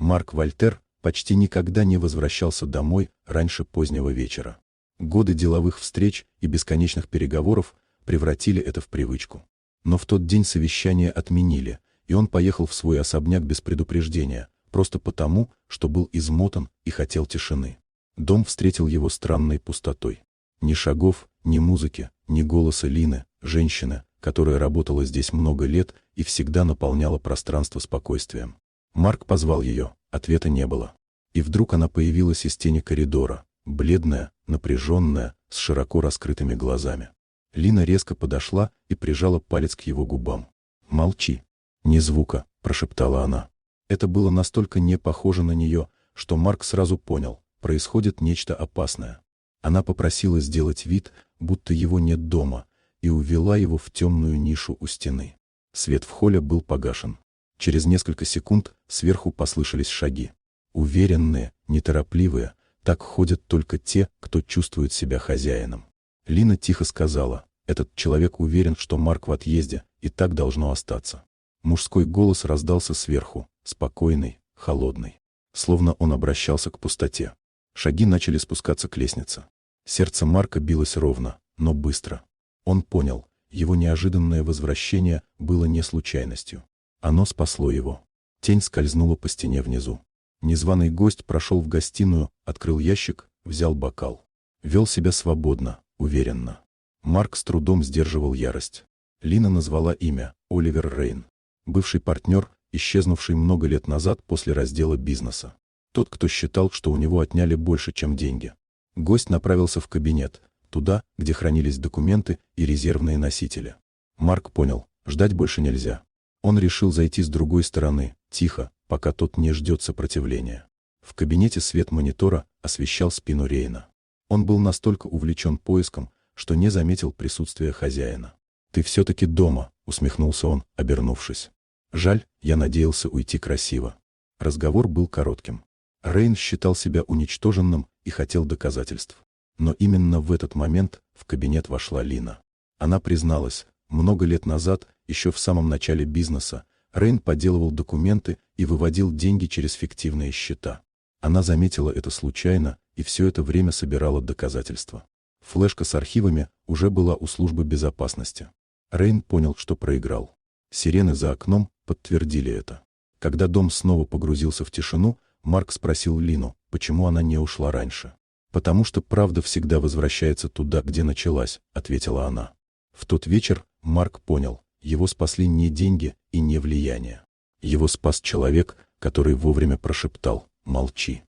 Марк Вольтер почти никогда не возвращался домой раньше позднего вечера. Годы деловых встреч и бесконечных переговоров превратили это в привычку. Но в тот день совещание отменили, и он поехал в свой особняк без предупреждения, просто потому, что был измотан и хотел тишины. Дом встретил его странной пустотой. Ни шагов, ни музыки, ни голоса Лины, женщины, которая работала здесь много лет и всегда наполняла пространство спокойствием. Марк позвал ее, ответа не было. И вдруг она появилась из тени коридора, бледная, напряженная, с широко раскрытыми глазами. Лина резко подошла и прижала палец к его губам. «Молчи». «Ни звука», — прошептала она. Это было настолько не похоже на нее, что Марк сразу понял, происходит нечто опасное. Она попросила сделать вид, будто его нет дома, и увела его в темную нишу у стены. Свет в холле был погашен. Через несколько секунд сверху послышались шаги. Уверенные, неторопливые, так ходят только те, кто чувствует себя хозяином. Лина тихо сказала: «Этот человек уверен, что Марк в отъезде, и так должно остаться». Мужской голос раздался сверху, спокойный, холодный. Словно он обращался к пустоте. Шаги начали спускаться к лестнице. Сердце Марка билось ровно, но быстро. Он понял, его неожиданное возвращение было не случайностью. Оно спасло его. Тень скользнула по стене внизу. Незваный гость прошел в гостиную, открыл ящик, взял бокал. Вел себя свободно, уверенно. Марк с трудом сдерживал ярость. Лина назвала имя — Оливер Рейн. Бывший партнер, исчезнувший много лет назад после раздела бизнеса. Тот, кто считал, что у него отняли больше, чем деньги. Гость направился в кабинет, туда, где хранились документы и резервные носители. Марк понял, ждать больше нельзя. Он решил зайти с другой стороны, тихо, пока тот не ждет сопротивления. В кабинете свет монитора освещал спину Рейна. Он был настолько увлечен поиском, что не заметил присутствия хозяина. «Ты все-таки дома», — усмехнулся он, обернувшись. «Жаль, я надеялся уйти красиво». Разговор был коротким. Рейн считал себя уничтоженным и хотел доказательств. Но именно в этот момент в кабинет вошла Лина. Она призналась, много лет назад, еще в самом начале бизнеса, Рейн подделывал документы и выводил деньги через фиктивные счета. Она заметила это случайно и все это время собирала доказательства. Флешка с архивами уже была у службы безопасности. Рейн понял, что проиграл. Сирены за окном подтвердили это. Когда дом снова погрузился в тишину, Марк спросил Лину, почему она не ушла раньше. «Потому что правда всегда возвращается туда, где началась», — ответила она. В тот вечер Марк понял, его спасли не деньги и не влияние. Его спас человек, который вовремя прошептал: «Молчи».